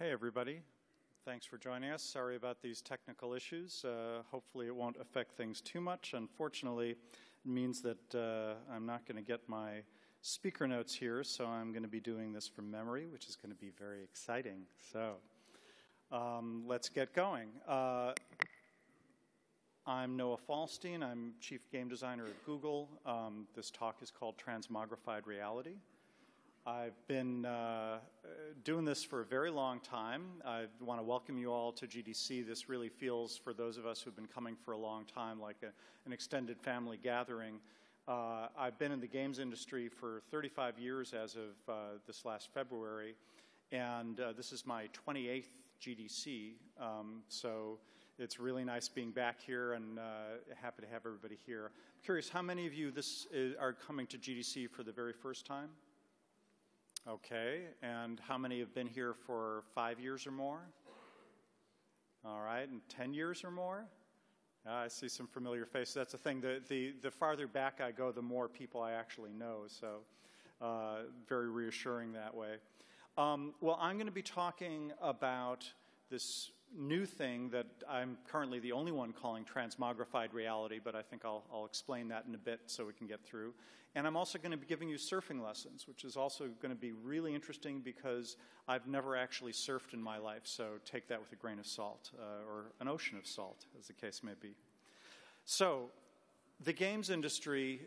Hey everybody, thanks for joining us. Sorry about these technical issues. Hopefully it won't affect things too much. Unfortunately, it means that I'm not going to get my speaker notes here, so I'm going to be doing this from memory, which is going to be very exciting. So let's get going. I'm Noah Falstein. I'm Chief Game Designer at Google. This talk is called Transmogrified Reality. I've been doing this for a very long time. I want to welcome you all to GDC. This really feels, for those of us who've been coming for a long time, like an extended family gathering. I've been in the games industry for 35 years as of this last February, and this is my 28th GDC. So it's really nice being back here, and happy to have everybody here. I'm curious, how many of you are coming to GDC for the very first time? Okay, and how many have been here for 5 years or more? All right, and 10 years or more? I see some familiar faces. That's the thing. The farther back I go, the more people I actually know, so very reassuring that way. Well, I'm going to be talking about this new thing that I'm currently the only one calling Transmogrified Reality, but I think I'll explain that in a bit so we can get through. And I'm also going to be giving you surfing lessons, which is also going to be really interesting because I've never actually surfed in my life, so take that with a grain of salt, or an ocean of salt, as the case may be. So the games industry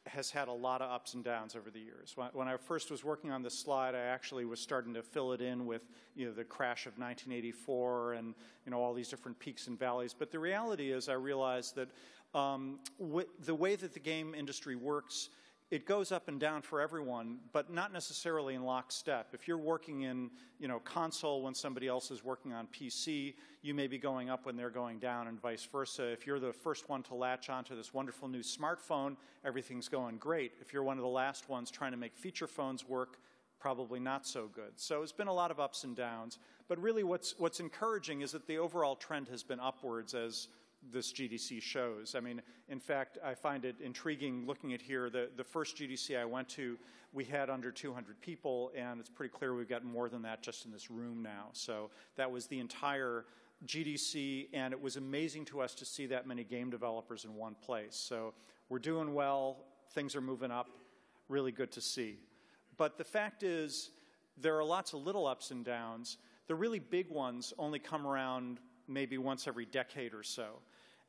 has had a lot of ups and downs over the years. When I first was working on this slide, I actually was starting to fill it in with, the crash of 1984 and, all these different peaks and valleys. But the reality is I realized that the way that the game industry works, it goes up and down for everyone, but not necessarily in lockstep. If you're working in, console when somebody else is working on PC, you may be going up when they're going down and vice versa. If you're the first one to latch onto this wonderful new smartphone, everything's going great. If you're one of the last ones trying to make feature phones work, probably not so good. So it's been a lot of ups and downs. But really what's encouraging is that the overall trend has been upwards as this GDC shows. I mean, in fact, I find it intriguing looking at here, the first GDC I went to, we had under 200 people, and it's pretty clear we've got more than that just in this room now. So that was the entire GDC, and it was amazing to us to see that many game developers in one place. So we're doing well, things are moving up, really good to see. But the fact is, there are lots of little ups and downs. The really big ones only come around maybe once every decade or so.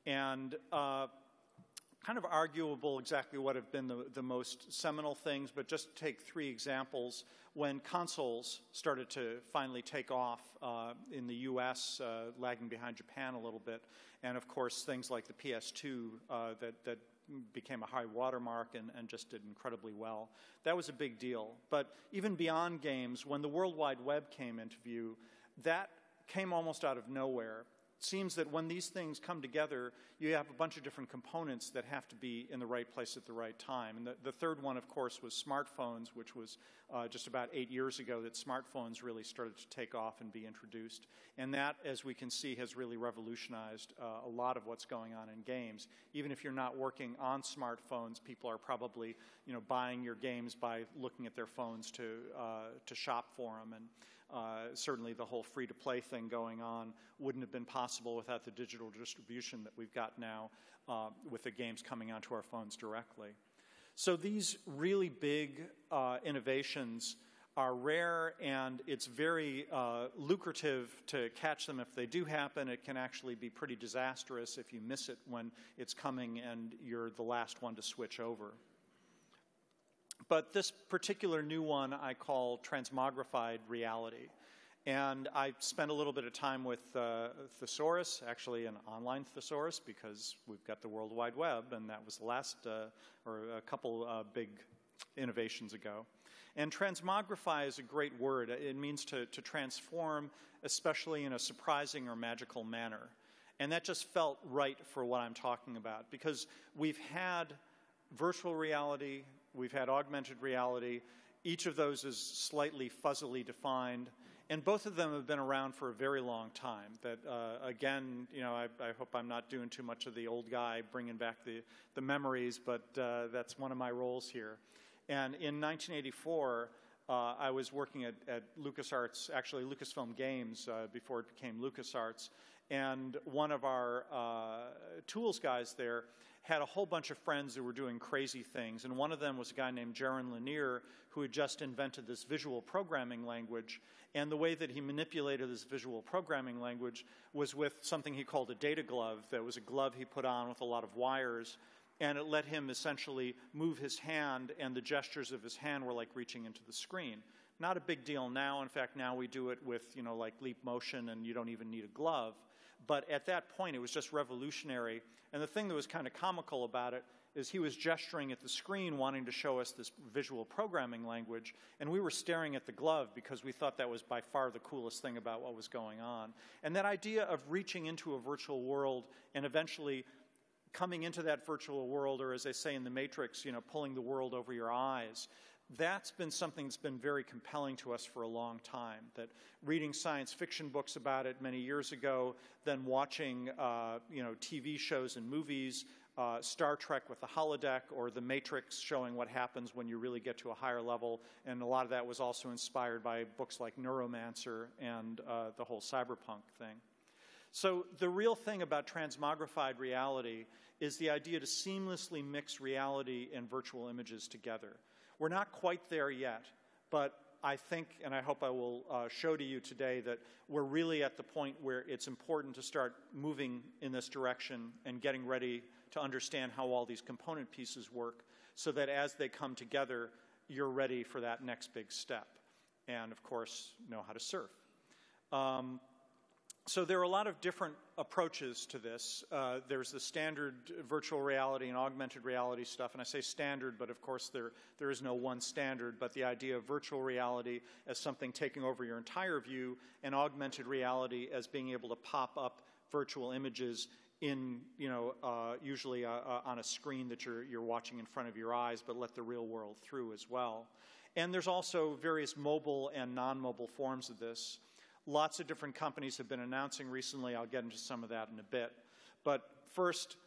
And kind of arguable exactly what have been the most seminal things, but just take 3 examples. When consoles started to finally take off in the US, lagging behind Japan a little bit, and of course things like the PS2 that became a high watermark and just did incredibly well. That was a big deal. But even beyond games, when the World Wide Web came into view, that came almost out of nowhere. It seems that when these things come together, you have a bunch of different components that have to be in the right place at the right time. And the third one, of course, was smartphones, which was just about 8 years ago that smartphones really started to take off and be introduced. And that, as we can see, has really revolutionized a lot of what's going on in games. Even if you're not working on smartphones, people are probably buying your games by looking at their phones to shop for them. And certainly the whole free-to-play thing going on wouldn't have been possible without the digital distribution that we've got now with the games coming onto our phones directly. So these really big innovations are rare, and it's very lucrative to catch them if they do happen. It can actually be pretty disastrous if you miss it when it's coming and you're the last one to switch over. But this particular new one I call Transmogrified Reality. And I spent a little bit of time with Thesaurus, actually an online thesaurus, because we've got the World Wide Web, and that was the last, or a couple big innovations ago. And transmogrify is a great word. It means to transform, especially in a surprising or magical manner. And that just felt right for what I'm talking about, because we've had virtual reality, we've had augmented reality. Each of those is slightly fuzzily defined, and both of them have been around for a very long time. That, again, I hope I'm not doing too much of the old guy bringing back the memories, but that's one of my roles here. And in 1984, I was working at LucasArts, actually Lucasfilm Games, before it became LucasArts, and one of our tools guys there had a whole bunch of friends who were doing crazy things, and one of them was a guy named Jaron Lanier, who had just invented this visual programming language, and the way that he manipulated this visual programming language was with something he called a data glove. That was a glove he put on with a lot of wires, and it let him essentially move his hand, and the gestures of his hand were like reaching into the screen. Not a big deal now. In fact, now we do it with, you know, like leap motion, and you don't even need a glove. But at that point, it was just revolutionary. And the thing that was kind of comical about it is he was gesturing at the screen, wanting to show us this visual programming language, and we were staring at the glove because we thought that was by far the coolest thing about what was going on. And that idea of reaching into a virtual world and eventually coming into that virtual world, or as they say in the Matrix, you know, pulling the world over your eyes, that's been something that's been very compelling to us for a long time. That reading science fiction books about it many years ago, then watching you know, TV shows and movies, Star Trek with the holodeck, or the Matrix showing what happens when you really get to a higher level, and a lot of that was also inspired by books like Neuromancer and the whole cyberpunk thing. So the real thing about transmogrified reality is the idea to seamlessly mix reality and virtual images together. We're not quite there yet, but I think, and I hope I will show to you today, that we're really at the point where it's important to start moving in this direction and getting ready to understand how all these component pieces work, so that as they come together, you're ready for that next big step. And of course, know how to surf. So there are a lot of different approaches to this. There's the standard virtual reality and augmented reality stuff, and I say standard, but of course there is no one standard, but the idea of virtual reality as something taking over your entire view, and augmented reality as being able to pop up virtual images in, you know, usually on a screen that you're watching in front of your eyes, but let the real world through as well. And there's also various mobile and non-mobile forms of this. Lots of different companies have been announcing recently. I'll get into some of that in a bit. But first,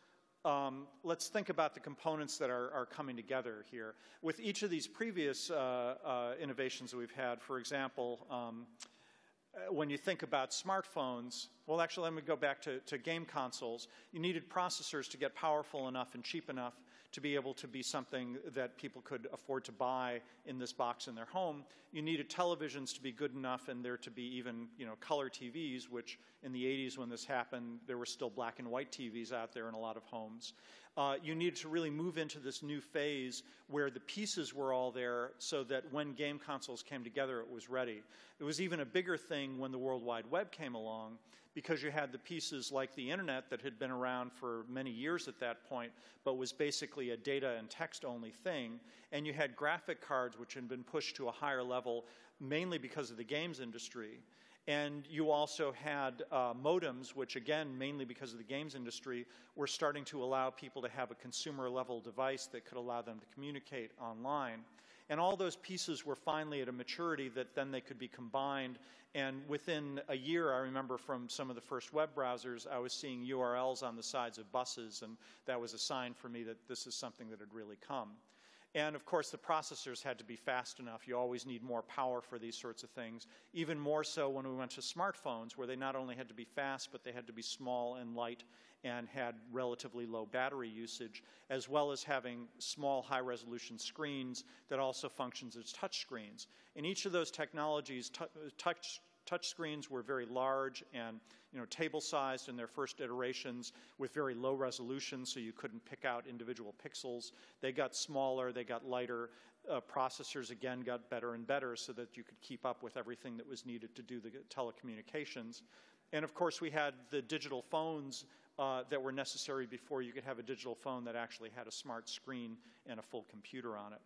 let's think about the components that are coming together here. With each of these previous innovations that we've had, for example, when you think about smartphones, well, actually, let me go back to game consoles. You needed processors to get powerful enough and cheap enough to be able to be something that people could afford to buy in this box in their home. You needed televisions to be good enough, and there to be even, you know, color TVs, which in the 80s when this happened, there were still black and white TVs out there in a lot of homes. You needed to really move into this new phase where the pieces were all there so that when game consoles came together, it was ready. It was even a bigger thing when the World Wide Web came along, because you had the pieces like the internet that had been around for many years at that point, but was basically a data and text only thing. And you had graphic cards which had been pushed to a higher level, mainly because of the games industry. And you also had modems, which again, mainly because of the games industry, were starting to allow people to have a consumer level device that could allow them to communicate online. And all those pieces were finally at a maturity that then they could be combined. And within a year, I remember from some of the first web browsers, I was seeing URLs on the sides of buses, and that was a sign for me that this is something that had really come. And of course, the processors had to be fast enough. You always need more power for these sorts of things. Even more so when we went to smartphones, where they not only had to be fast, but they had to be small and light and had relatively low battery usage, as well as having small, high-resolution screens that also functions as touch screens. In each of those technologies, touch screens were very large and, you know, table-sized in their first iterations with very low resolution, so you couldn't pick out individual pixels. They got smaller, they got lighter. Processors, again, got better and better so that you could keep up with everything that was needed to do the telecommunications. And of course, we had the digital phones that were necessary before you could have a digital phone that actually had a smart screen and a full computer on it.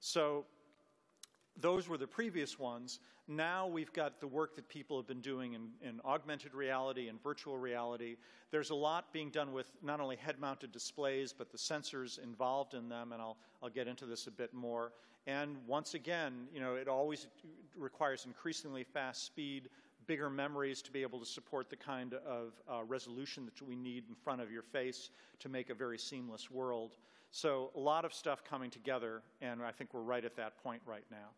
So those were the previous ones. Now we've got the work that people have been doing in augmented reality and virtual reality. There's a lot being done with not only head-mounted displays, but the sensors involved in them, and I'll get into this a bit more. And once again, you know, it always requires increasingly fast speed, bigger memories to be able to support the kind of resolution that we need in front of your face to make a very seamless world. So a lot of stuff coming together, and I think we're right at that point right now.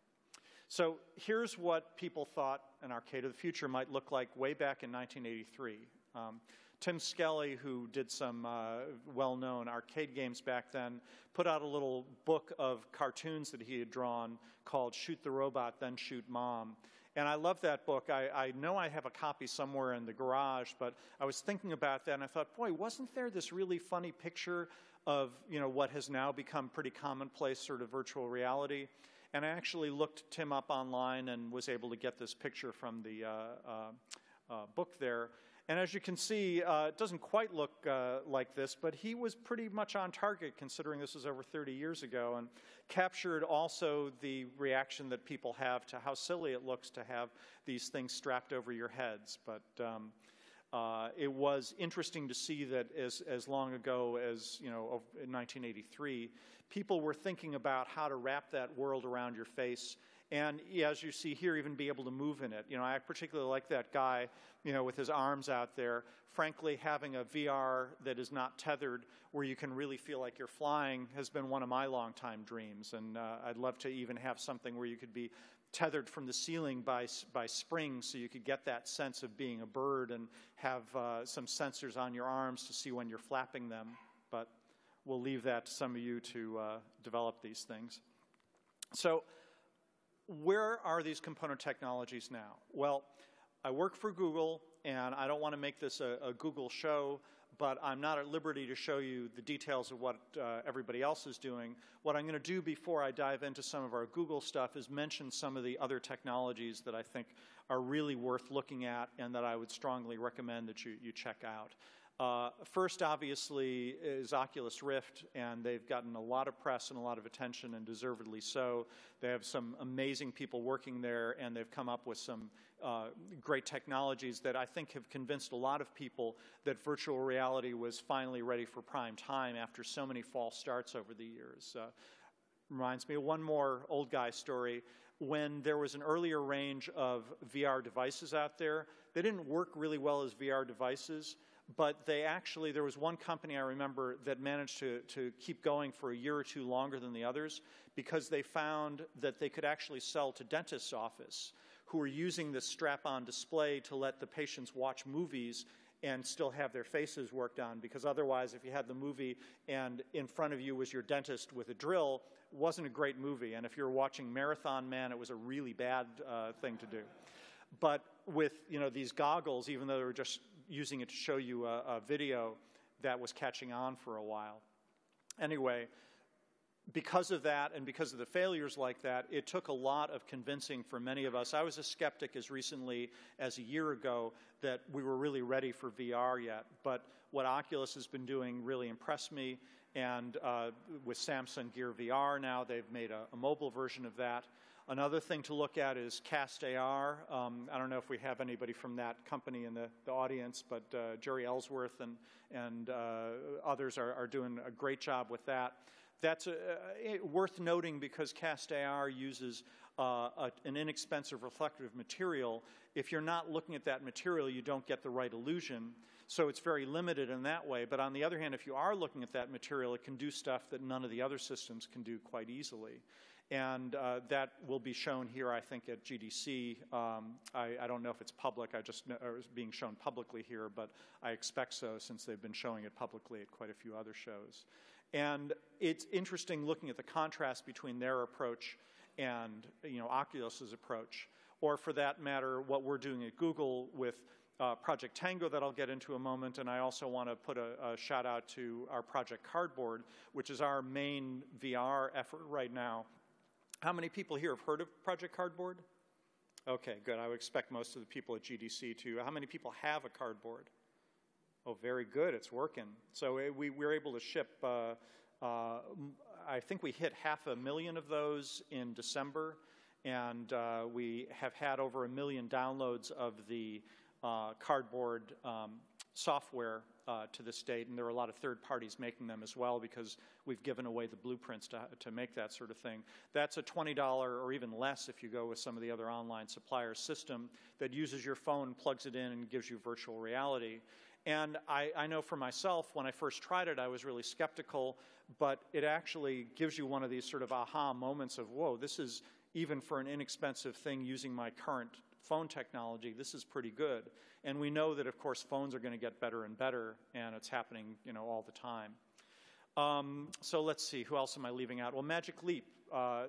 So here's what people thought an arcade of the future might look like way back in 1983. Tim Skelly, who did some well-known arcade games back then, put out a little book of cartoons that he had drawn called Shoot the Robot, Then Shoot Mom. And I love that book. I know I have a copy somewhere in the garage, but I was thinking about that, and I thought, boy, wasn't there this really funny picture of what has now become pretty commonplace sort of virtual reality? And I actually looked Tim up online and was able to get this picture from the book there. And as you can see, it doesn't quite look like this, but he was pretty much on target considering this was over 30 years ago, and captured also the reaction that people have to how silly it looks to have these things strapped over your heads. But it was interesting to see that as long ago as in 1983, people were thinking about how to wrap that world around your face. And as you see here, even be able to move in it. I particularly like that guy, with his arms out there. Frankly, having a VR that is not tethered, where you can really feel like you're flying, has been one of my longtime dreams. And I'd love to even have something where you could be tethered from the ceiling by springs, so you could get that sense of being a bird and have some sensors on your arms to see when you're flapping them. But we'll leave that to some of you to develop these things. So, where are these component technologies now? Well, I work for Google, and I don't want to make this a Google show, but I'm not at liberty to show you the details of what everybody else is doing. What I'm going to do before I dive into some of our Google stuff is mention some of the other technologies that I think are really worth looking at and that I would strongly recommend that you check out. First, obviously, is Oculus Rift, and they've gotten a lot of press and a lot of attention, and deservedly so. They have some amazing people working there, and they've come up with some great technologies that I think have convinced a lot of people that virtual reality was finally ready for prime time after so many false starts over the years. Reminds me of one more old guy story. When there was an earlier range of VR devices out there, they didn't work really well as VR devices. But there was one company I remember that managed to keep going for a year or two longer than the others, because they found that they could actually sell to dentists' office who were using this strap-on display to let the patients watch movies and still have their faces worked on, because otherwise if you had the movie and in front of you was your dentist with a drill, it wasn't a great movie. And if you were watching Marathon Man, it was a really bad thing to do. But with these goggles, even though they were just using it to show you a video, that was catching on for a while. Anyway, because of that and because of the failures like that, it took a lot of convincing for many of us. I was a skeptic as recently as a year ago that we were really ready for VR yet. But what Oculus has been doing really impressed me. And with Samsung Gear VR now, they've made a mobile version of that. Another thing to look at is Cast AR. I don't know if we have anybody from that company in the audience, but Jerry Ellsworth and others are doing a great job with that. That's worth noting because Cast AR uses an inexpensive reflective material. If you're not looking at that material, you don't get the right illusion. So it's very limited in that way. But on the other hand, if you are looking at that material, it can do stuff that none of the other systems can do quite easily. And that will be shown here, I think, at GDC. I don't know if it's public. I just know it's being shown publicly here, but I expect so since they've been showing it publicly at quite a few other shows. And it's interesting looking at the contrast between their approach and Oculus's approach, or for that matter, what we're doing at Google with Project Tango that I'll get into a moment. And I also want to put a shout out to our Project Cardboard, which is our main VR effort right now. How many people here have heard of Project Cardboard? Okay, good. I would expect most of the people at GDC to. How many people have a cardboard? Oh, very good. It's working. So we were able to ship, I think we hit 500,000 of those in December, and we have had over 1 million downloads of the cardboard software to this date, and there are a lot of third parties making them as well because we've given away the blueprints to make that sort of thing. That's a $20 or even less if you go with some of the other online suppliers system that uses your phone, plugs it in, and gives you virtual reality. And I know for myself, when I first tried it, I was really skeptical, but it actually gives you one of these sort of aha moments of, whoa, this is even for an inexpensive thing using my current phone technology, this is pretty good. And we know that, of course, phones are going to get better and better, and it's happening, all the time. So let's see, who else am I leaving out? Well, Magic Leap,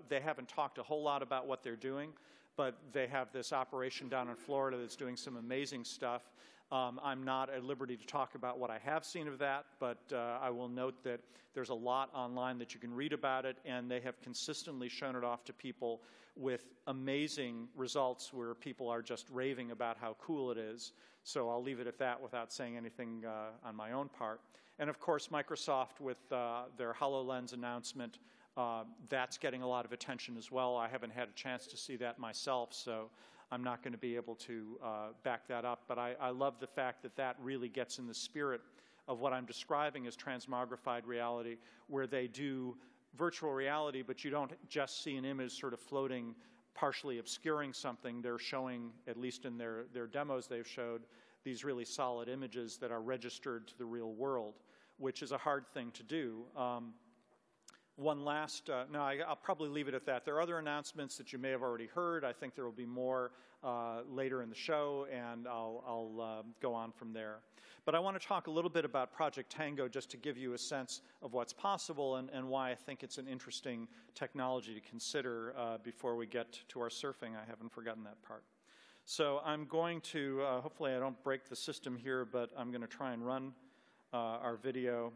they haven't talked a whole lot about what they're doing, but they have this operation down in Florida that's doing some amazing stuff. I'm not at liberty to talk about what I have seen of that, but I will note that there's a lot online that you can read about it, and they have consistently shown it off to people with amazing results where people are just raving about how cool it is. So I'll leave it at that without saying anything on my own part. And of course, Microsoft with their HoloLens announcement, that's getting a lot of attention as well. I haven't had a chance to see that myself, so I'm not going to be able to back that up. But I love the fact that that really gets in the spirit of what I'm describing as transmogrified reality, where they do virtual reality, but you don't just see an image sort of floating, partially obscuring something. They're showing, at least in their demos they've showed, these really solid images that are registered to the real world, which is a hard thing to do. One last, no, I'll probably leave it at that. There are other announcements that you may have already heard. I think there will be more later in the show, and I'll go on from there. But I want to talk a little bit about Project Tango just to give you a sense of what's possible and why I think it's an interesting technology to consider before we get to our surfing. I haven't forgotten that part. So I'm going to, hopefully I don't break the system here, but I'm going to try and run our video.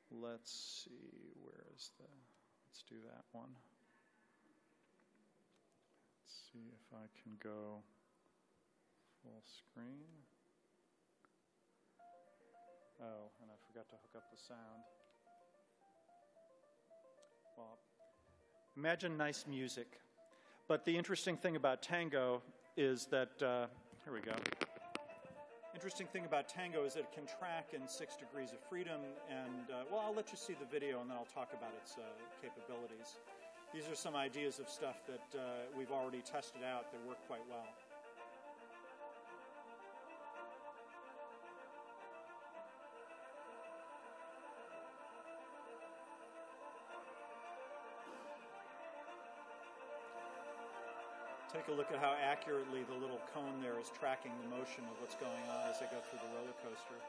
Let's see, where is let's do that one. Let's see if I can go full screen. Oh, and I forgot to hook up the sound. Well, imagine nice music. But the interesting thing about Tango is that, here we go. Interesting thing about Tango is that it can track in 6 degrees of freedom, and well, I'll let you see the video and then I'll talk about its capabilities. These are some ideas of stuff that we've already tested out that work quite well. Take a look at how accurately the little cone there is tracking the motion of what's going on as they go through the roller coaster.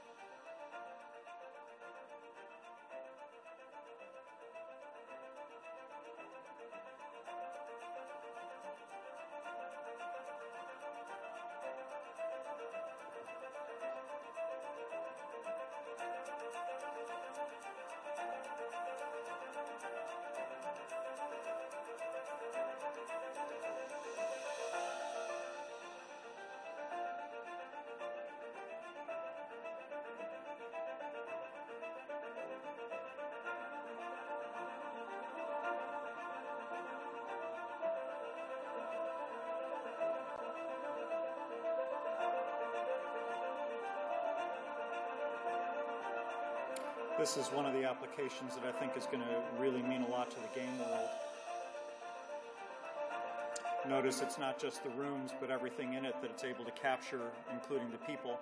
This is one of the applications that I think is going to really mean a lot to the game world. Notice it's not just the rooms, but everything in it that it's able to capture, including the people.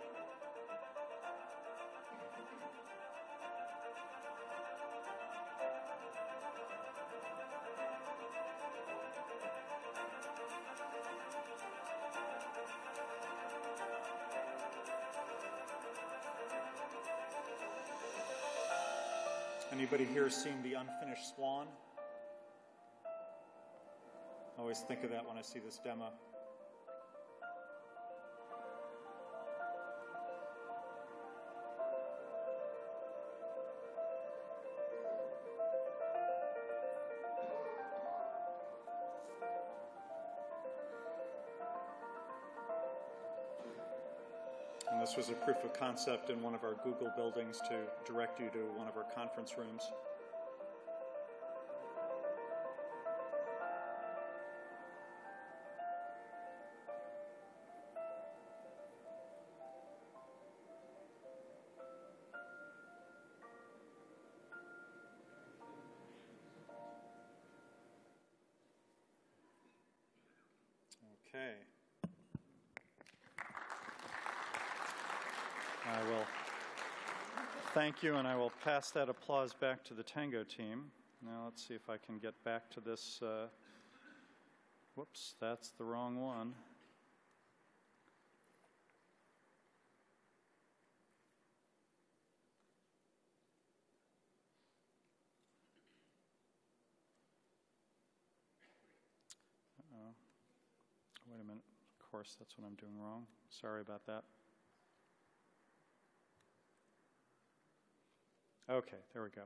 Anybody here seen The Unfinished Swan? I always think of that when I see this demo. And this was a proof of concept in one of our Google buildings to direct you to one of our conference rooms. Okay. I will thank you, and I will pass that applause back to the Tango team. Now let's see if I can get back to this. Whoops, that's the wrong one. Wait a minute. Of course, that's what I'm doing wrong. Sorry about that. Okay, there we go.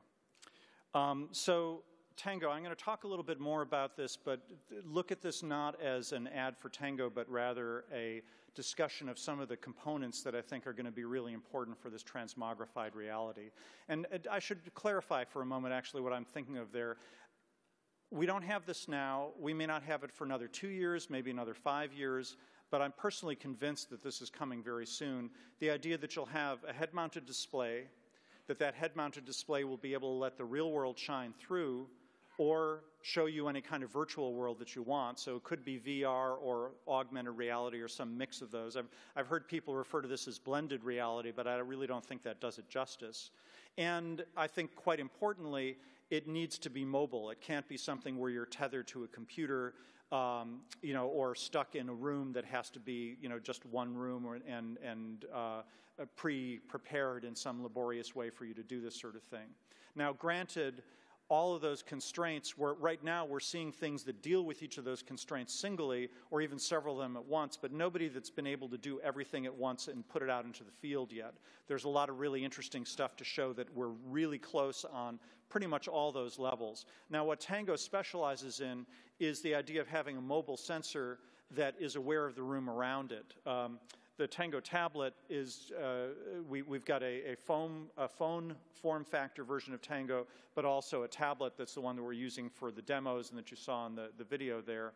So Tango, I'm going to talk a little bit more about this, but look at this not as an ad for Tango, but rather a discussion of some of the components that I think are going to be really important for this transmogrified reality. And I should clarify for a moment actually what I'm thinking of there. We don't have this now. We may not have it for another 2 years, maybe another 5 years, but I'm personally convinced that this is coming very soon. The idea that you'll have a head-mounted display, that head-mounted display will be able to let the real world shine through or show you any kind of virtual world that you want. So it could be VR or augmented reality or some mix of those. I've heard people refer to this as blended reality, but I really don't think that does it justice. And I think quite importantly, it needs to be mobile. It can't be something where you're tethered to a computer, or stuck in a room that has to be, just one room and pre-prepared in some laborious way for you to do this sort of thing. Now, granted, all of those constraints, right now we're seeing things that deal with each of those constraints singly, or even several of them at once, but nobody that's been able to do everything at once and put it out into the field yet. There's a lot of really interesting stuff to show that we're really close on pretty much all those levels. Now, what Tango specializes in is the idea of having a mobile sensor that is aware of the room around it. The Tango tablet is, we've got a phone form factor version of Tango, but also a tablet that's the one that we're using for the demos and that you saw in the video there.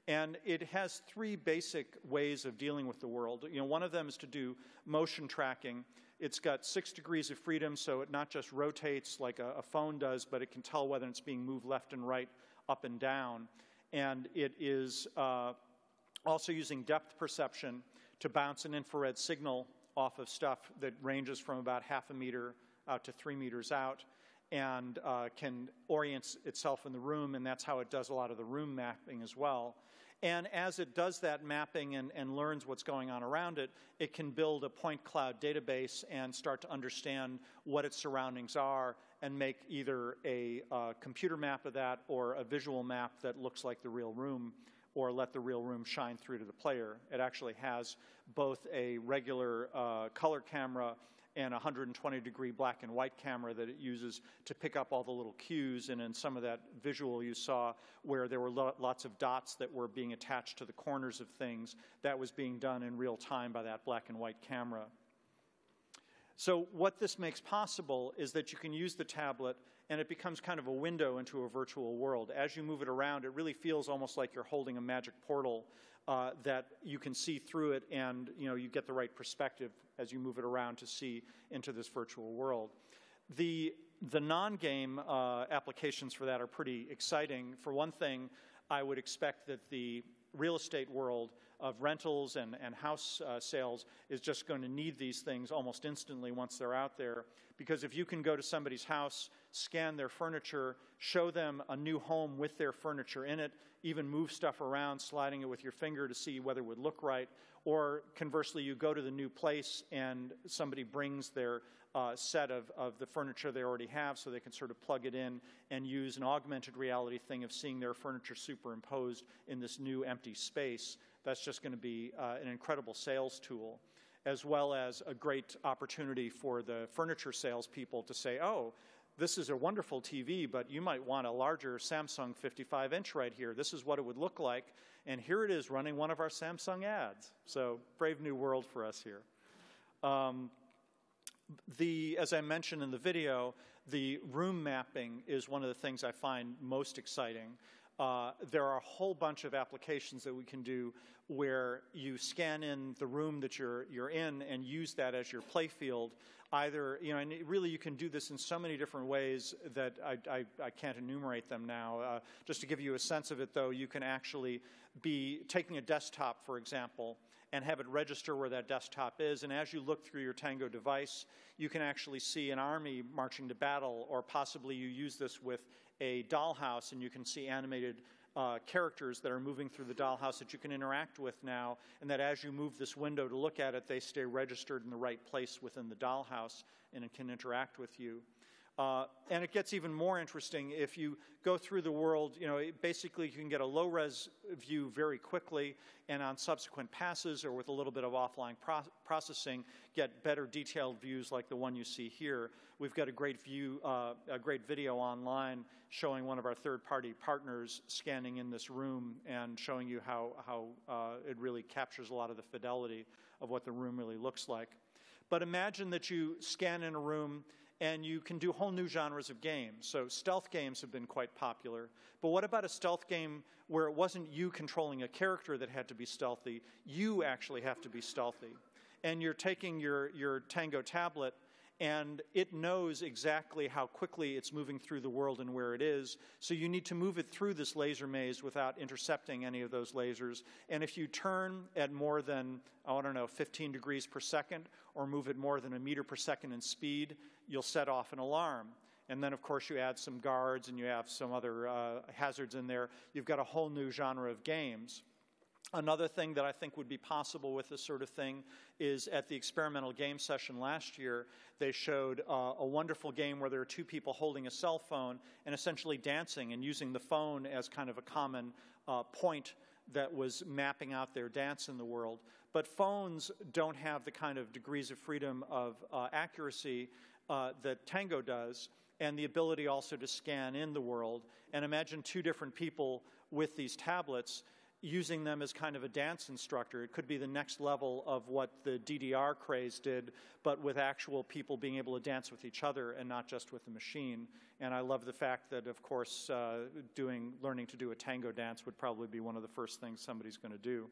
And it has 3 basic ways of dealing with the world. One of them is to do motion tracking. It's got 6 degrees of freedom, so it not just rotates like a phone does, but it can tell whether it's being moved left and right, up and down. And it is also using depth perception to bounce an infrared signal off of stuff that ranges from about 0.5 meter out to 3 meters out, and can orient itself in the room, and that's how it does a lot of the room mapping as well. And as it does that mapping and learns what's going on around it, it can build a point cloud database and start to understand what its surroundings are and make either a computer map of that or a visual map that looks like the real room, or let the real room shine through to the player. It actually has both a regular color camera and a 120-degree black and white camera that it uses to pick up all the little cues. And in some of that visual you saw where there were lots of dots that were being attached to the corners of things, that was being done in real time by that black and white camera. So what this makes possible is that you can use the tablet and it becomes kind of a window into a virtual world. As you move it around, it really feels almost like you're holding a magic portal that you can see through it, and you get the right perspective as you move it around to see into this virtual world. The non-game applications for that are pretty exciting. For one thing, I would expect that the real estate world of rentals and house sales is just going to need these things almost instantly once they're out there. Because if you can go to somebody's house, scan their furniture, show them a new home with their furniture in it, even move stuff around, sliding it with your finger to see whether it would look right, or conversely, you go to the new place and somebody brings their set of the furniture they already have so they can sort of plug it in and use an augmented reality thing of seeing their furniture superimposed in this new empty space. That's just going to be an incredible sales tool, as well as a great opportunity for the furniture salespeople to say, oh, this is a wonderful TV, but you might want a larger Samsung 55-inch right here. This is what it would look like, and here it is running one of our Samsung ads. So brave new world for us here. As I mentioned in the video, the room mapping is one of the things I find most exciting. There are a whole bunch of applications that we can do where you scan in the room that you're in and use that as your play field. Either, and really you can do this in so many different ways that I can't enumerate them now. Just to give you a sense of it, though, you can actually be taking a desktop, for example, and have it register where that desktop is. And as you look through your Tango device, you can actually see an army marching to battle, or possibly you use this with a dollhouse and you can see animated characters that are moving through the dollhouse that you can interact with now, and that as you move this window to look at it, they stay registered in the right place within the dollhouse and it can interact with you. And it gets even more interesting if you go through the world. Basically you can get a low-res view very quickly, and on subsequent passes or with a little bit of offline processing, get better detailed views like the one you see here. We've got a great video online showing one of our third-party partners scanning in this room and showing you how it really captures a lot of the fidelity of what the room really looks like. But imagine that you scan in a room and you can do whole new genres of games. So stealth games have been quite popular. But what about a stealth game where it wasn't you controlling a character that had to be stealthy? You actually have to be stealthy. And you're taking your Tango tablet, and it knows exactly how quickly it's moving through the world and where it is. So you need to move it through this laser maze without intercepting any of those lasers. And if you turn at more than, 15 degrees per second, or move it more than a meter per second in speed, you'll set off an alarm. And then, of course, you add some guards and you have some other hazards in there. You've got a whole new genre of games. Another thing that I think would be possible with this sort of thing is at the experimental game session last year, they showed a wonderful game where there are two people holding a cell phone and essentially dancing and using the phone as kind of a common point that was mapping out their dance in the world. But phones don't have the kind of degrees of freedom of accuracy that Tango does, and the ability also to scan in the world. And imagine two different people with these tablets using them as kind of a dance instructor. It could be the next level of what the DDR craze did, but with actual people being able to dance with each other and not just with the machine. And I love the fact that, of course, learning to do a tango dance would probably be one of the first things somebody's going to do.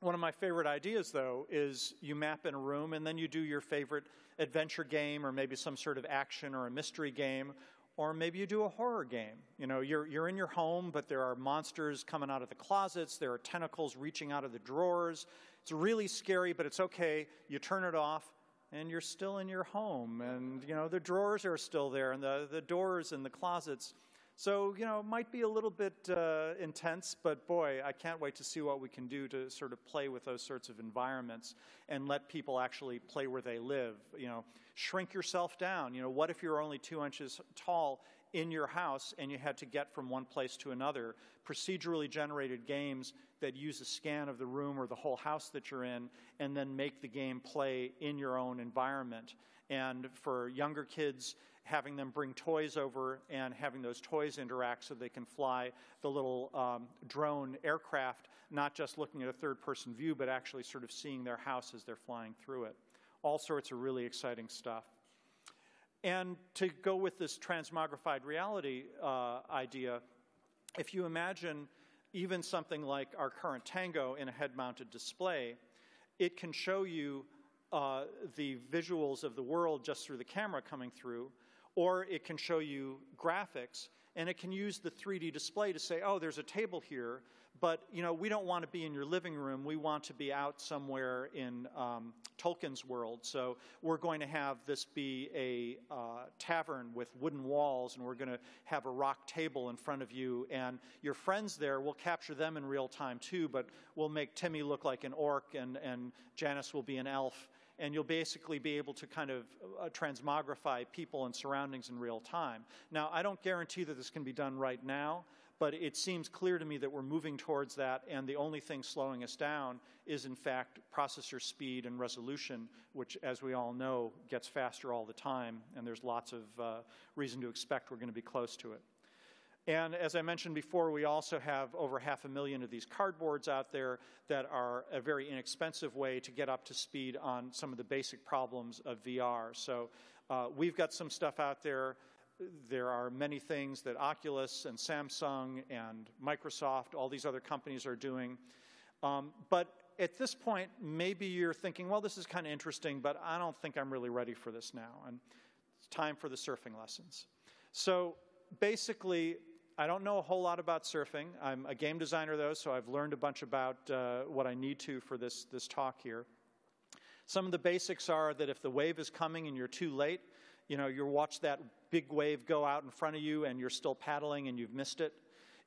One of my favorite ideas, though, is you map in a room and then you do your favorite adventure game, or maybe some sort of action or a mystery game, or maybe you do a horror game. You're in your home, but there are monsters coming out of the closets. There are tentacles reaching out of the drawers. It's really scary, but it's okay. You turn it off, and you're still in your home. And, the drawers are still there, and the doors and the closets. So, it might be a little bit intense, but boy, I can't wait to see what we can do to sort of play with those sorts of environments and let people actually play where they live. Shrink yourself down. What if you're only 2 inches tall in your house and you had to get from one place to another? Procedurally generated games that use a scan of the room or the whole house that you're in and then make the game play in your own environment. And for younger kids, having them bring toys over and having those toys interact so they can fly the little drone aircraft, not just looking at a third-person view, but actually sort of seeing their house as they're flying through it. All sorts of really exciting stuff. And to go with this transmogrified reality idea, if you imagine even something like our current Tango in a head-mounted display, it can show you the visuals of the world just through the camera coming through, or it can show you graphics, and it can use the 3D display to say, oh, there's a table here, but we don't want to be in your living room. We want to be out somewhere in Tolkien's world. So we're going to have this be a tavern with wooden walls, and we're going to have a rock table in front of you. And your friends there, we'll capture them in real time too, but we'll make Timmy look like an orc, and Janice will be an elf. And you'll basically be able to kind of transmogrify people and surroundings in real time. Now, I don't guarantee that this can be done right now, but it seems clear to me that we're moving towards that, and the only thing slowing us down is, in fact, processor speed and resolution, which, as we all know, gets faster all the time, and there's lots of reason to expect we're going to be close to it. And as I mentioned before, we also have over 500,000 of these cardboards out there that are a very inexpensive way to get up to speed on some of the basic problems of VR. So we've got some stuff out there. There are many things that Oculus and Samsung and Microsoft, all these other companies are doing. But at this point, maybe you're thinking, well, this is kind of interesting, but I don't think I'm really ready for this now. And it's time for the surfing lessons. So basically, I don't know a whole lot about surfing. I'm a game designer, though, so I've learned a bunch about what I need to for this talk here. Some of the basics are that if the wave is coming and you're too late, you watch that big wave go out in front of you and you're still paddling and you've missed it.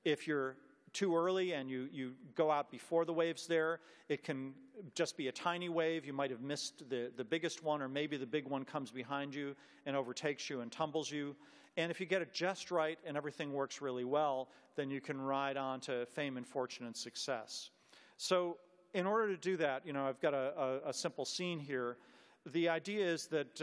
If you're too early and you go out before the wave's there, it can just be a tiny wave. You might have missed the biggest one, or maybe the big one comes behind you and overtakes you and tumbles you. And if you get it just right and everything works really well, then you can ride on to fame and fortune and success. So in order to do that, I've got a simple scene here. The idea is that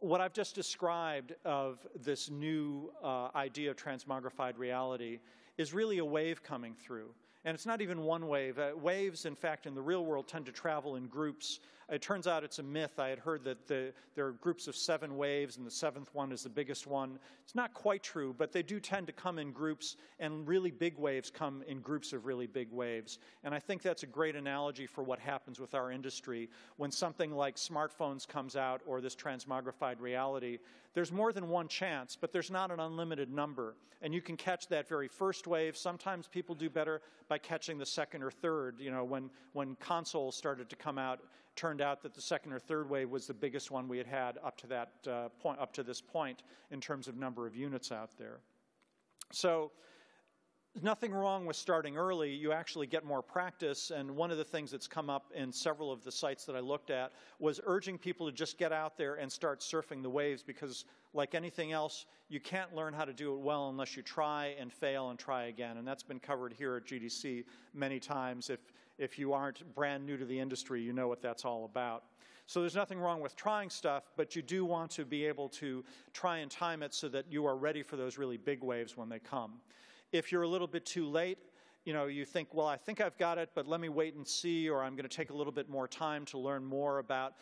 what I've just described of this new idea of transmogrified reality is really a wave coming through. And it's not even one wave. Waves, in fact, in the real world tend to travel in groups. It turns out it's a myth. I had heard that there are groups of 7 waves, and the 7th one is the biggest one. It's not quite true, but they do tend to come in groups, and really big waves come in groups of really big waves. And I think that's a great analogy for what happens with our industry. When something like smartphones comes out, or this transmogrified reality, there's more than one chance, but there's not an unlimited number. And you can catch that very first wave. Sometimes people do better by catching the second or third. When consoles started to come out, it turned out that the second or third wave was the biggest one we had up to that point, up to this point, in terms of number of units out there. So nothing wrong with starting early. You actually get more practice, and one of the things that's come up in several of the sites that I looked at was urging people to just get out there and start surfing the waves, because like anything else, you can't learn how to do it well unless you try and fail and try again, and that's been covered here at GDC many times. If you aren't brand new to the industry, you know what that's all about. So there's nothing wrong with trying stuff, but you do want to be able to try and time it so that you are ready for those really big waves when they come. If you're a little bit too late, you think, well, I think I've got it, but let me wait and see, or I'm going to take a little bit more time to learn more about,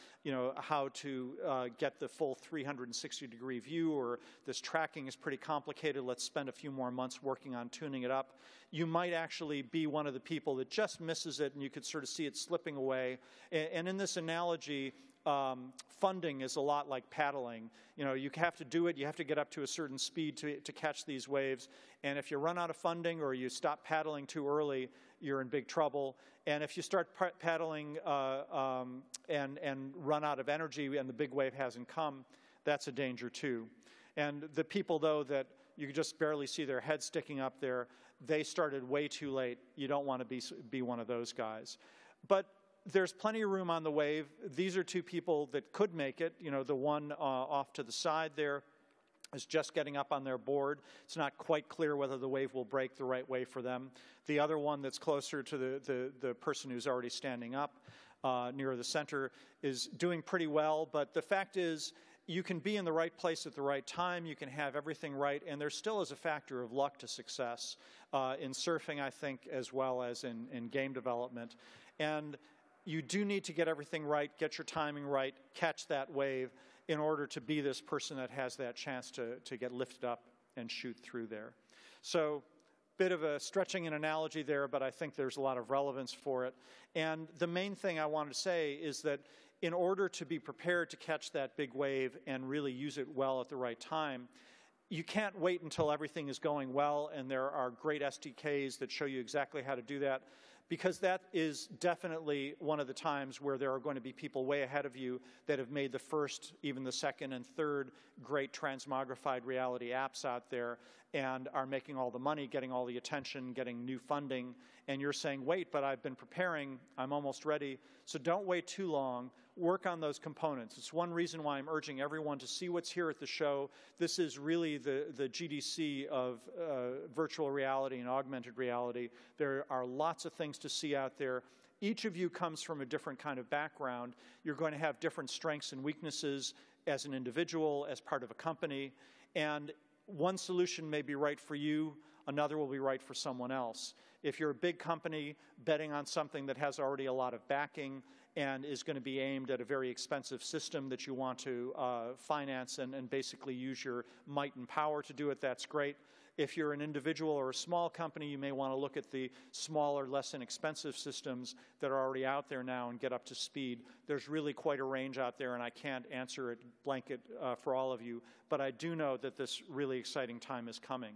how to get the full 360-degree view, or this tracking is pretty complicated. Let's spend a few more months working on tuning it up. You might actually be one of the people that just misses it, and you could sort of see it slipping away. And in this analogy, funding is a lot like paddling. You have to do it. You have to get up to a certain speed to catch these waves. And if you run out of funding or you stop paddling too early, you're in big trouble. And if you start paddling and run out of energy and the big wave hasn't come, that's a danger too. And the people, though, that you could just barely see their head sticking up there, they started way too late. You don't want to be one of those guys. But there's plenty of room on the wave. These are 2 people that could make it. The one off to the side there is just getting up on their board. It's not quite clear whether the wave will break the right way for them. The other one that's closer to the person who's already standing up near the center is doing pretty well. But the fact is, you can be in the right place at the right time. You can have everything right. And there still is a factor of luck to success in surfing, I think, as well as in game development. And you do need to get everything right, get your timing right, catch that wave in order to be this person that has that chance to get lifted up and shoot through there. So bit of a stretching an analogy there, but I think there's a lot of relevance for it. And the main thing I wanted to say is that in order to be prepared to catch that big wave and really use it well at the right time, you can't wait until everything is going well, and there are great SDKs that show you exactly how to do that, because that is definitely one of the times where there are going to be people way ahead of you that have made the first, even the second and third great transmogrified reality apps out there and are making all the money, getting all the attention, getting new funding, and you're saying, wait, but I've been preparing, I'm almost ready. So don't wait too long. Work on those components. It's one reason why I'm urging everyone to see what's here at the show. This is really the GDC of virtual reality and augmented reality. There are lots of things to see out there. Each of you comes from a different kind of background. You're going to have different strengths and weaknesses as an individual, as part of a company, and one solution may be right for you, another will be right for someone else. If you're a big company betting on something that has already a lot of backing and is going to be aimed at a very expensive system that you want to finance and basically use your might and power to do it, that's great. If you're an individual or a small company, you may want to look at the smaller, less inexpensive systems that are already out there now and get up to speed. There's really quite a range out there, and I can't answer it blanket for all of you, but I do know that this really exciting time is coming.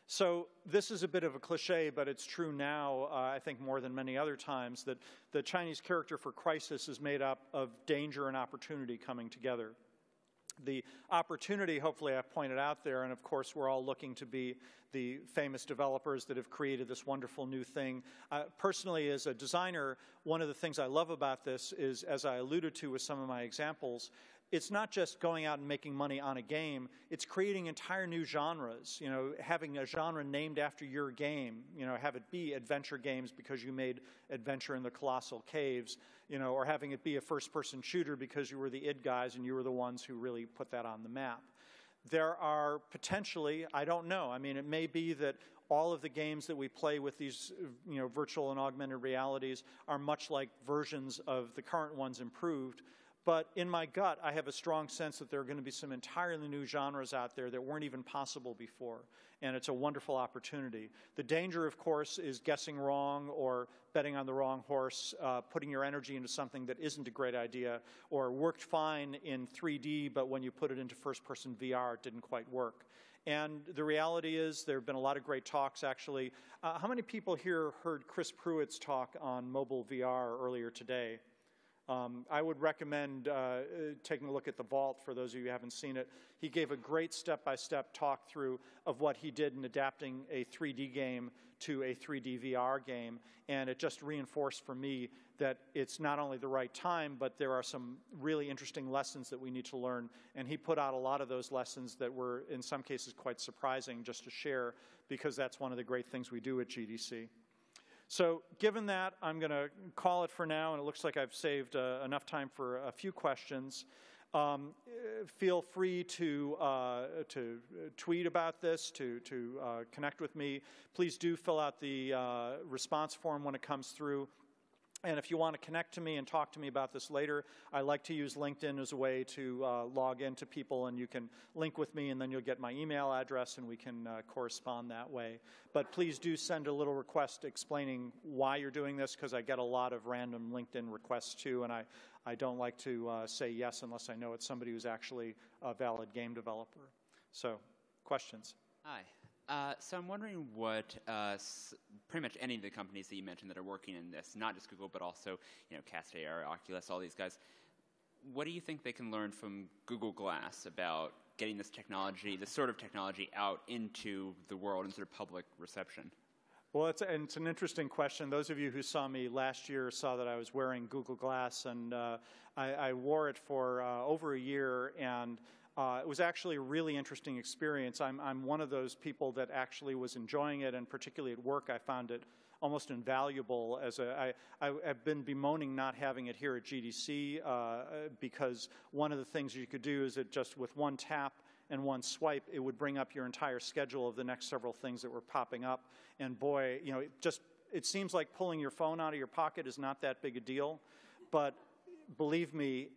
So this is a bit of a cliche, but it's true now, I think more than many other times, that the Chinese character for crisis is made up of danger and opportunity coming together. The opportunity, hopefully I pointed out there, and of course we're all looking to be the famous developers that have created this wonderful new thing. Personally, as a designer, one of the things I love about this is, as I alluded to with some of my examples, it's not just going out and making money on a game, it's creating entire new genres. You know, having a genre named after your game, you know, have it be adventure games because you made Adventure in the Colossal Caves, you know, or having it be a first-person shooter because you were the id guys and you were the ones who really put that on the map. There are potentially, I don't know, I mean, it may be that all of the games that we play with these, you know, virtual and augmented realities are much like versions of the current ones improved. But in my gut, I have a strong sense that there are going to be some entirely new genres out there that weren't even possible before. And it's a wonderful opportunity. The danger, of course, is guessing wrong or betting on the wrong horse, putting your energy into something that isn't a great idea, or worked fine in 3D, but when you put it into first-person VR, it didn't quite work. And the reality is there have been a lot of great talks, actually. How many people here heard Chris Pruitt's talk on mobile VR earlier today? I would recommend taking a look at The Vault for those of you who haven't seen it. He gave a great step-by-step talk through of what he did in adapting a 3D game to a 3D VR game, and it just reinforced for me that it's not only the right time, but there are some really interesting lessons that we need to learn, and he put out a lot of those lessons that were, in some cases, quite surprising just to share, because that's one of the great things we do at GDC. So given that, I'm going to call it for now, and it looks like I've saved enough time for a few questions. Feel free to tweet about this, to connect with me. Please do fill out the response form when it comes through. And if you want to connect to me and talk to me about this later, I like to use LinkedIn as a way to log into people, and you can link with me, and then you'll get my email address, and we can correspond that way. But please do send a little request explaining why you're doing this, because I get a lot of random LinkedIn requests too, and I don't like to say yes unless I know it's somebody who's actually a valid game developer. So, questions? Hi. So I'm wondering what pretty much any of the companies that you mentioned that are working in this, not just Google, but also, you know, Cast AR, Oculus, all these guys, what do you think they can learn from Google Glass about getting this technology, this sort of technology, out into the world, into the public reception? Well, it's an interesting question. Those of you who saw me last year saw that I was wearing Google Glass, and I wore it for over a year, and it was actually a really interesting experience. I'm one of those people that actually was enjoying it, and particularly at work, I found it almost invaluable. I've been bemoaning not having it here at GDC because one of the things you could do is that just with one tap and one swipe, it would bring up your entire schedule of the next several things that were popping up. And boy, you know, it seems like pulling your phone out of your pocket is not that big a deal, but believe me,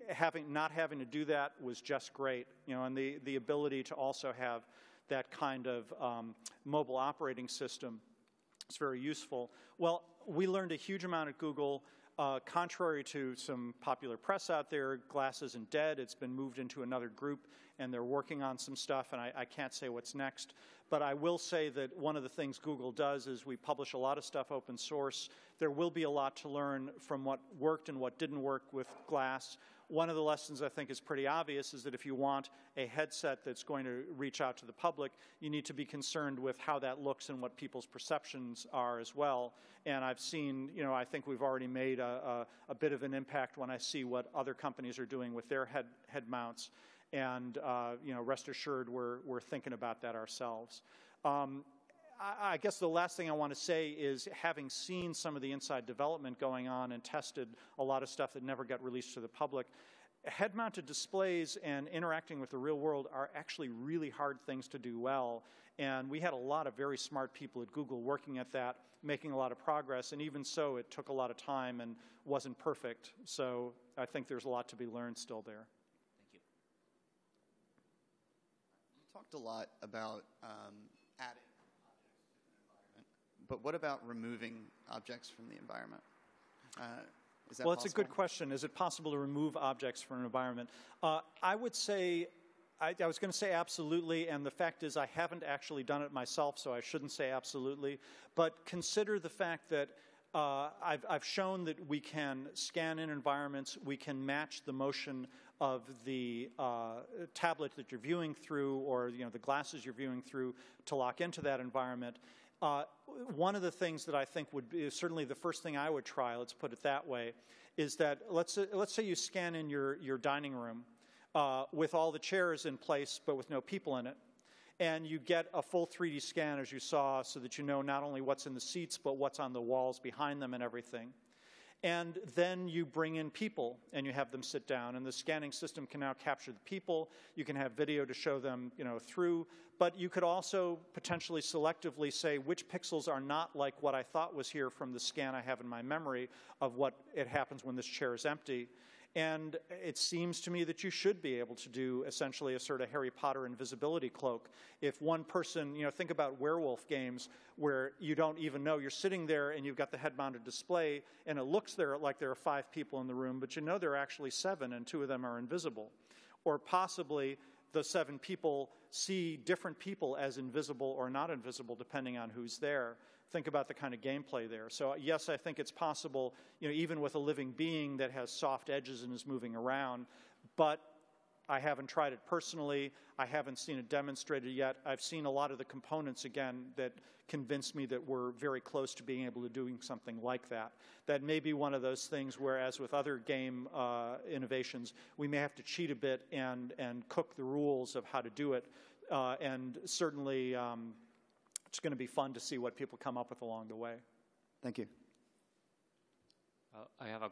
not having to do that was just great, you know, and the ability to also have that kind of mobile operating system is very useful. Well, we learned a huge amount at Google. Contrary to some popular press out there, Glass isn't dead. It's been moved into another group, and they're working on some stuff, and I can't say what's next. But I will say that one of the things Google does is we publish a lot of stuff open source. There will be a lot to learn from what worked and what didn't work with Glass. One of the lessons I think is pretty obvious is that if you want a headset that's going to reach out to the public, you need to be concerned with how that looks and what people's perceptions are as well. And I've seen, you know, I think we've already made a bit of an impact when I see what other companies are doing with their head mounts. And, you know, rest assured we're thinking about that ourselves. I guess the last thing I want to say is, having seen some of the inside development going on and tested a lot of stuff that never got released to the public, head-mounted displays and interacting with the real world are actually really hard things to do well. And we had a lot of very smart people at Google working at that, making a lot of progress. And even so, it took a lot of time and wasn't perfect. So I think there's a lot to be learned still there. Thank you. You talked a lot about adding. But what about removing objects from the environment? Well, it's a good question. Is it possible to remove objects from an environment? I would say I was going to say absolutely, and the fact is I haven't actually done it myself, so I shouldn't say absolutely. But consider the fact that I've shown that we can scan in environments, we can match the motion of the tablet that you're viewing through, or the glasses you're viewing through, to lock into that environment. One of the things that I think would be certainly the first thing I would try, let's put it that way, is that let's say you scan in your dining room with all the chairs in place but with no people in it. And you get a full 3D scan, as you saw, so that you know not only what's in the seats, but what's on the walls behind them and everything. And then you bring in people, and you have them sit down. And the scanning system can now capture the people. You can have video to show them through. But you could also potentially selectively say which pixels are not like what I thought was here from the scan I have in my memory of what it happens when this chair is empty. And it seems to me that you should be able to do essentially a sort of Harry Potter invisibility cloak. If one person, think about werewolf games where you don't even know. You're sitting there and you've got the head-mounted display and it looks like there are 5 people in the room, but there are actually 7 and 2 of them are invisible. Or possibly the 7 people see different people as invisible or not invisible depending on who's there. Think about the kind of gameplay there. So yes, I think it's possible, even with a living being that has soft edges and is moving around, but I haven't tried it personally. I haven't seen it demonstrated yet. I've seen a lot of the components, again, that convinced me that we're very close to being able to doing something like that. That may be one of those things where, as with other game innovations, we may have to cheat a bit and cook the rules of how to do it. And certainly, it's going to be fun to see what people come up with along the way. Thank you. I have a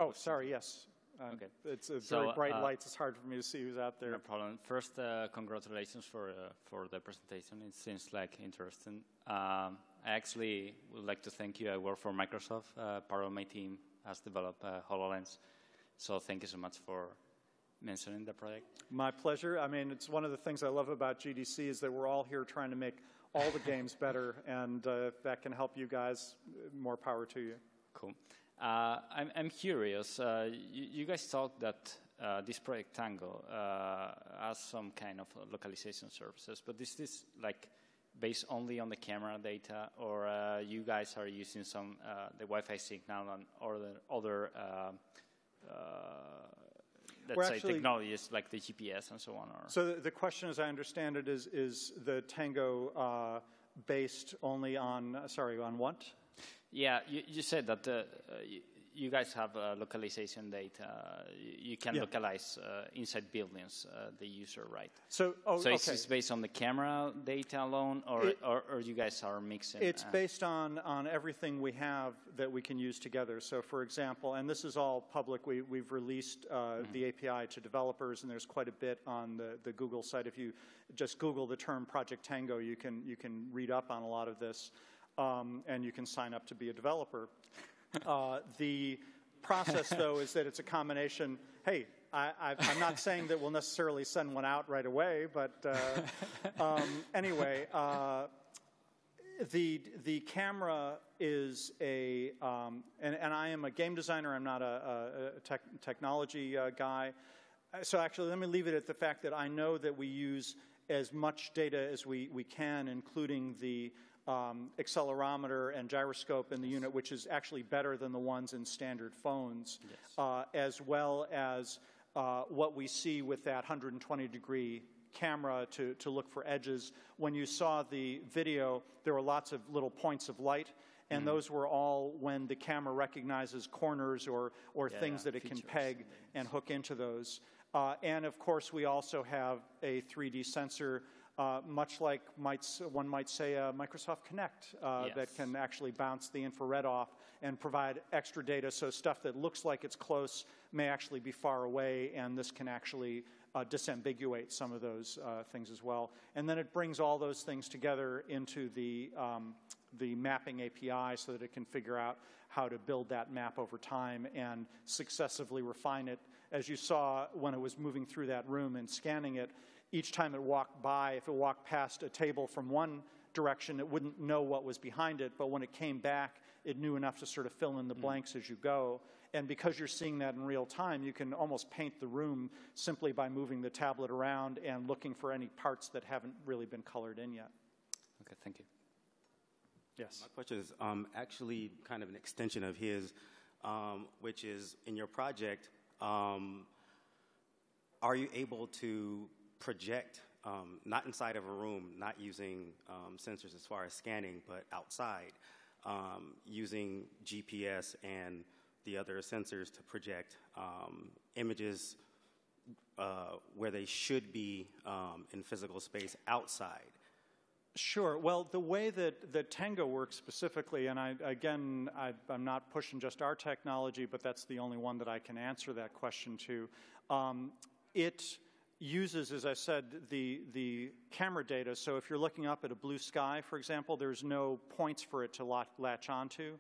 oh, sorry, yes. Okay. It's very bright lights. It's hard for me to see who's out there. No problem. First, congratulations for the presentation. It seems like interesting. I actually would like to thank you. I work for Microsoft. Part of my team has developed HoloLens. So thank you so much for mentioning the project. My pleasure. I mean, it's one of the things I love about GDC is that we're all here trying to make all the games better, and if that can help you guys, more power to you. Cool. I'm curious. You guys thought that this project Tango has some kind of localization services, but is this like based only on the camera data, or you guys are using some the Wi-Fi signal and other let's say technologies like the GPS and so on? Or? So the question, as I understand it, is the Tango based only on, sorry, on what? Yeah, you said that you guys have localization data. You can localize inside buildings the user, right? So is this based on the camera data alone, or you guys are mixing? It's based on everything we have that we can use together. So, for example, and this is all public, we've released the API to developers, and there's quite a bit on the Google site. If you just Google the term Project Tango, you can read up on a lot of this. And you can sign up to be a developer. The process, though, is that it's a combination. Hey, I'm not saying that we'll necessarily send one out right away, but anyway, the camera is a, and I am a game designer. I'm not a technology guy. So actually, let me leave it at the fact that I know that we use as much data as we can, including the accelerometer and gyroscope in the unit, which is actually better than the ones in standard phones, as well as what we see with that 120-degree camera to look for edges. When you saw the video, there were lots of little points of light, and those were all when the camera recognizes corners or things that it can peg and hook into those. And of course, we also have a 3D sensor, much like one might say a Microsoft Kinect, that can actually bounce the infrared off and provide extra data, so stuff that looks like it's close may actually be far away, and this can actually disambiguate some of those things as well. And then it brings all those things together into the mapping API so that it can figure out how to build that map over time and successively refine it. As you saw when it was moving through that room and scanning it, each time it walked by, if it walked past a table from one direction, it wouldn't know what was behind it, but when it came back, it knew enough to sort of fill in the blanks as you go. And because you're seeing that in real time, you can almost paint the room simply by moving the tablet around and looking for any parts that haven't really been colored in yet. Okay, thank you. Yes. My question is actually kind of an extension of his, which is in your project, are you able to project, not inside of a room, not using sensors as far as scanning, but outside, using GPS and the other sensors to project images where they should be in physical space outside? Sure. Well, the way that Tango works specifically, and I'm not pushing just our technology, but that's the only one that I can answer that question to. It uses, as I said, the camera data. So if you're looking up at a blue sky, for example, there's no points for it to latch onto.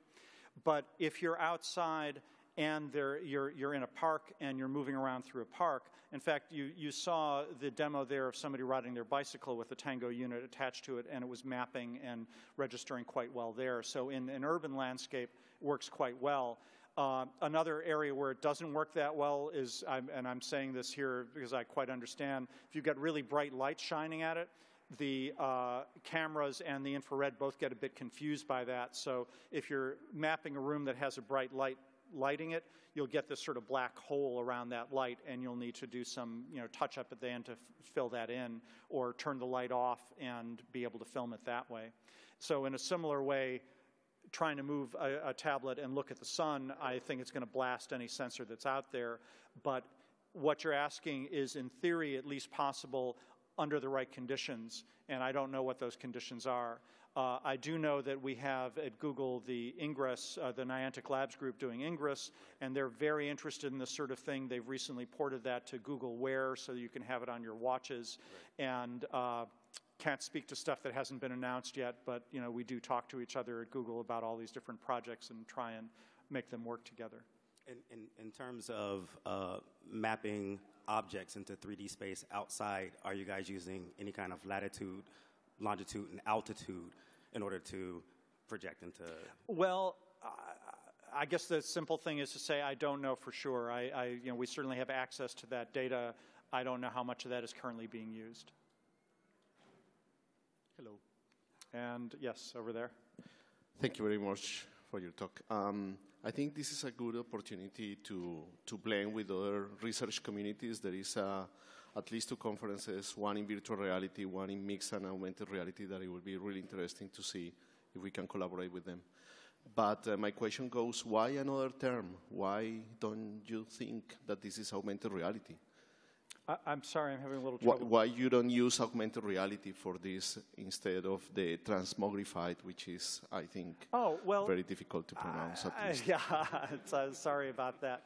But if you're outside and you're in a park and you're moving around through a park, in fact, you saw the demo there of somebody riding their bicycle with a Tango unit attached to it, and it was mapping and registering quite well there. So in an urban landscape, it works quite well. Another area where it doesn't work that well is, and I'm saying this here because I quite understand, if you've got really bright light shining at it, the cameras and the infrared both get a bit confused by that. So if you're mapping a room that has a bright light lighting it, you'll get this sort of black hole around that light, and you'll need to do some touch up at the end to fill that in, or turn the light off and be able to film it that way. So in a similar way, trying to move a tablet and look at the sun, I think it's going to blast any sensor that's out there. But what you're asking is, in theory, at least possible under the right conditions, and I don't know what those conditions are. I do know that we have at Google the Ingress, the Niantic Labs group doing Ingress, and they're very interested in this sort of thing. They've recently ported that to Google Wear so you can have it on your watches. Right. And can't speak to stuff that hasn't been announced yet, but we do talk to each other at Google about all these different projects and try and make them work together. In terms of mapping objects into 3D space outside, are you guys using any kind of latitude, longitude, and altitude in order to project into? Well, I guess the simple thing is to say I don't know for sure. We certainly have access to that data. I don't know how much of that is currently being used. Hello. And yes, over there. Thank you very much for your talk. I think this is a good opportunity to blend with other research communities. There is at least 2 conferences, one in virtual reality, one in mixed and augmented reality, that it will be really interesting to see if we can collaborate with them. But my question goes, why another term? Why don't you think that this is augmented reality? I'm sorry, I'm having a little trouble. Why you don't use augmented reality for this instead of the Transmogrified, which is, I think, very difficult to pronounce. Yeah, sorry about that.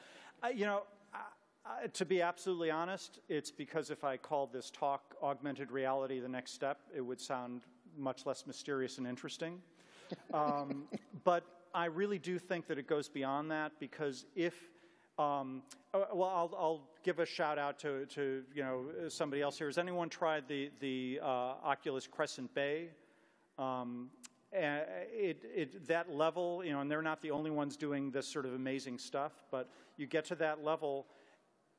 To be absolutely honest, it's because if I called this talk Augmented Reality the Next Step, it would sound much less mysterious and interesting. But I really do think that it goes beyond that, because if I'll give a shout out to somebody else here. Has anyone tried the Oculus Crescent Bay? That level, and they're not the only ones doing this sort of amazing stuff, but you get to that level,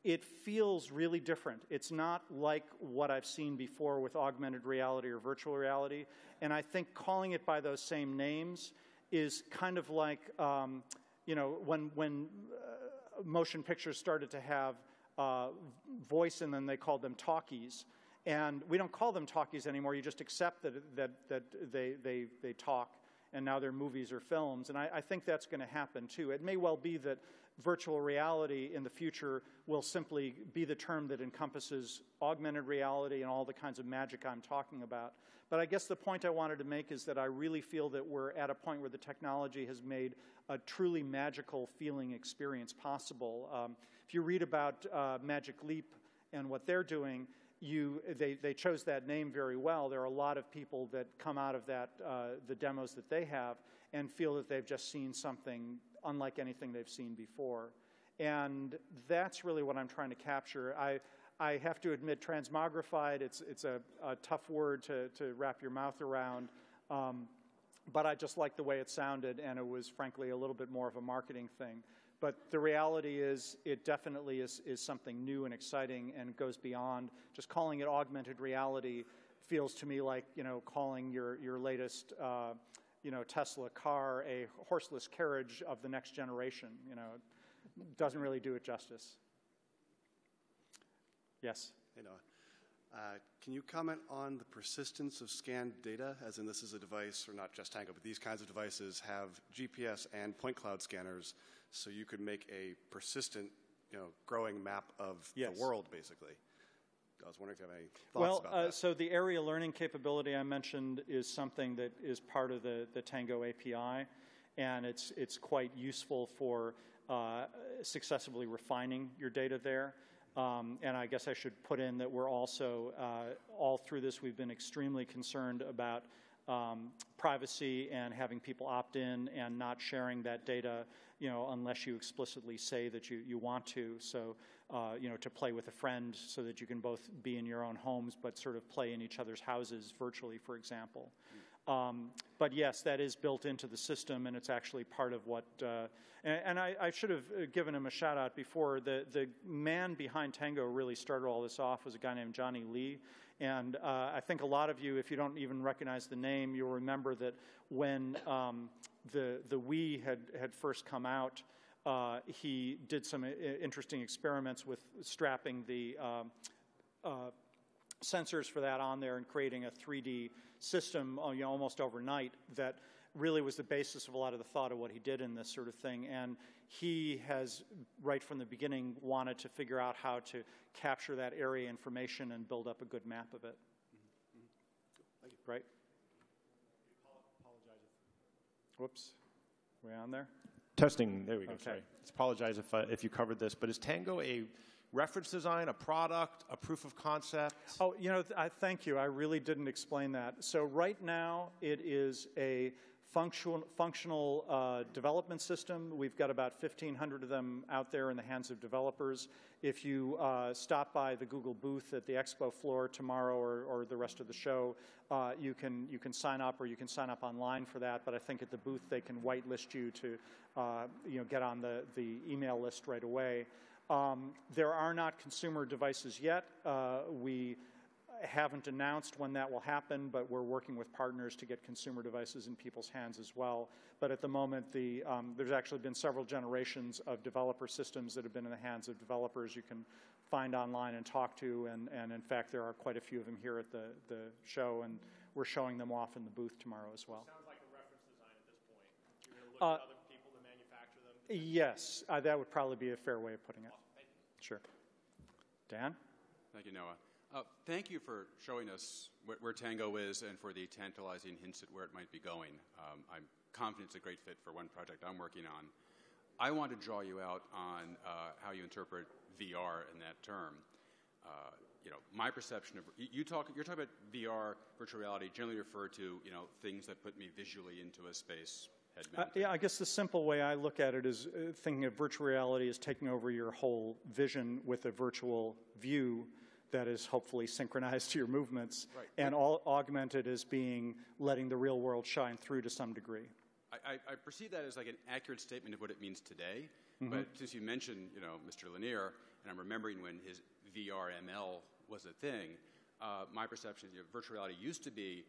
it feels really different. It's not like what I've seen before with augmented reality or virtual reality, and I think calling it by those same names is kind of like, when motion pictures started to have voice in them, they called them talkies. And we don't call them talkies anymore. You just accept that they talk, and now they're movies or films. And I think that's going to happen, too. It may well be that virtual reality in the future will simply be the term that encompasses augmented reality and all the kinds of magic I'm talking about. But I guess the point I wanted to make is that I really feel that we're at a point where the technology has made a truly magical feeling experience possible. If you read about Magic Leap and what they're doing, they chose that name very well. There are a lot of people that come out of that, the demos that they have, and feel that they've just seen something unlike anything they've seen before. And that's really what I'm trying to capture. I have to admit, transmogrified, it's a tough word to wrap your mouth around, but I just liked the way it sounded, and it was, frankly, a little bit more of a marketing thing. but the reality is it definitely is something new and exciting and goes beyond just calling it augmented reality. Feels to me like, you know, calling your latest you know, Tesla car a horseless carriage of the next generation. You know, it doesn't really do it justice. Yes? Hey, Noah. Can you comment on the persistence of scanned data, as in this is a device, or not just Tango, but these kinds of devices have GPS and point cloud scanners, so you could make a persistent, you know, growing map of the world, basically. I was wondering if you have any thoughts about that. So the area learning capability I mentioned is something that is part of the Tango API, and it's quite useful for successively refining your data there. And I guess I should put in that we're also, all through this, we've been extremely concerned about privacy and having people opt in and not sharing that data, you know, unless you explicitly say that you want to. So, you know, to play with a friend so that you can both be in your own homes but sort of play in each other's houses virtually, for example. But yes, that is built into the system, and it's actually part of what, and I should have given him a shout out before. The man behind Tango really started all this off was a guy named Johnny Lee. And I think a lot of you, if you don't even recognize the name, you'll remember that when the Wii had first come out, he did some interesting experiments with strapping the sensors for that on there and creating a 3D system, you know, almost overnight that really was the basis of a lot of the thought of what he did in this sort of thing. And he has, right from the beginning, wanted to figure out how to capture that area information and build up a good map of it. Thank you. Right? Whoops. Are we on there? Testing. There we go. Okay. Sorry. Let's apologize if you covered this, but is Tango a reference design, a product, a proof of concept? Oh, you know, thank you. I really didn't explain that. So right now, it is a functional development system. We've got about 1,500 of them out there in the hands of developers. If you stop by the Google booth at the expo floor tomorrow or the rest of the show, you can sign up, or you can sign up online for that. But I think at the booth they can whitelist you to you know, get on the email list right away. There are not consumer devices yet. We haven't announced when that will happen, but we're working with partners to get consumer devices in people's hands as well. But at the moment, there's actually been several generations of developer systems that have been in the hands of developers you can find online and talk to, and in fact, there are quite a few of them here at the show, and we're showing them off in the booth tomorrow as well. Sounds like a reference design at this point. You're going to look at other people to manufacture them? Yes, that would probably be a fair way of putting it. Awesome. Thank you. Sure. Dan? Thank you, Noah. Thank you for showing us where Tango is and for the tantalizing hints at where it might be going. I'm confident it's a great fit for one project I'm working on. I want to draw you out on how you interpret VR in that term. You know, my perception of you're talking about VR, virtual reality, generally refer to, you know, things that put me visually into a space. Yeah, I guess the simple way I look at it is thinking of virtual reality as taking over your whole vision with a virtual view that is hopefully synchronized to your movements, right, and all augmented as being letting the real world shine through to some degree. I perceive that as like an accurate statement of what it means today, but since you mentioned, you know, Mr. Lanier, and I'm remembering when his VR ML was a thing, my perception is, you know, virtual reality used to be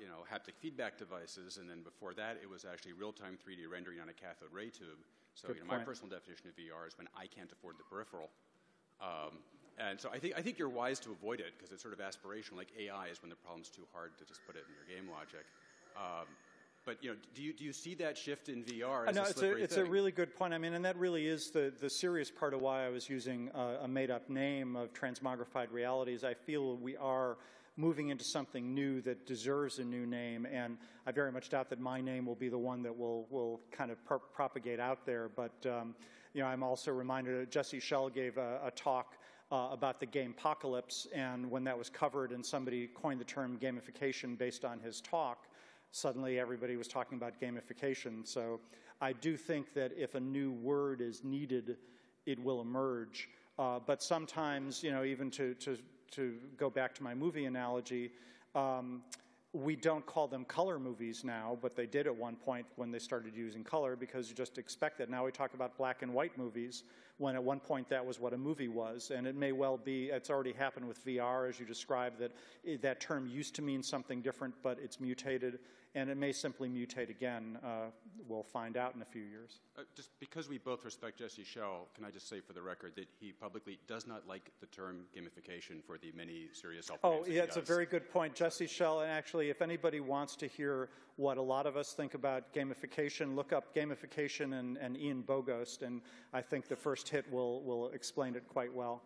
you know, haptic feedback devices, and then before that it was actually real-time 3D rendering on a cathode ray tube. So you know, my personal definition of VR is when I can't afford the peripheral. And so I think you're wise to avoid it because it's sort of aspirational. Like AI is when the problem's too hard to just put it in your game logic. But you know, do you see that shift in VR as a slippery thing? It's a really good point. I mean, and that really is the serious part of why I was using a made-up name of Transmogrified Reality. Is I feel we are moving into something new that deserves a new name, and I very much doubt that my name will be the one that will kind of propagate out there. But you know, I'm also reminded Jesse Schell gave a talk about the gamepocalypse, and when that was covered and somebody coined the term gamification based on his talk, suddenly everybody was talking about gamification. So I do think that if a new word is needed, it will emerge. But sometimes, you know, even to go back to my movie analogy, We don't call them color movies now, but they did at one point when they started using color, because you just expect that. Now we talk about black and white movies, when at one point that was what a movie was. And it may well be, it's already happened with VR, as you described, that that term used to mean something different, but it's mutated, and it may simply mutate again. We'll find out in a few years. Just because we both respect Jesse Schell, can I just say for the record that he publicly does not like the term gamification for the many serious self-programs. Oh, yeah, it's a very good point. Jesse Schell, and actually, if anybody wants to hear what a lot of us think about gamification, look up gamification and Ian Bogost, and I think the first hit will explain it quite well.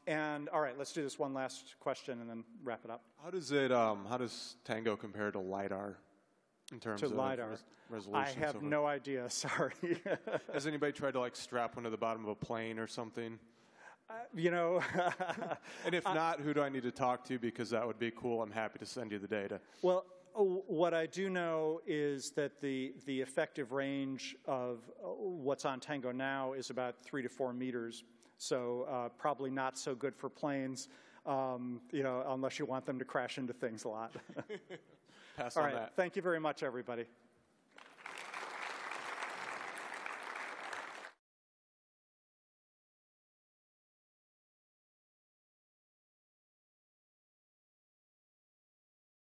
And all right, let's do this one last question and then wrap it up. How does Tango compare to LiDAR in terms of LiDAR? Resolution? I have no idea, sorry. Has anybody tried to like strap one to the bottom of a plane or something? You know. And if not, who do I need to talk to? Because that would be cool. I'm happy to send you the data. Well, what I do know is that the effective range of what's on Tango now is about 3 to 4 meters. So probably not so good for planes, you know, unless you want them to crash into things a lot. Pass All on right, that. thank you very much, everybody.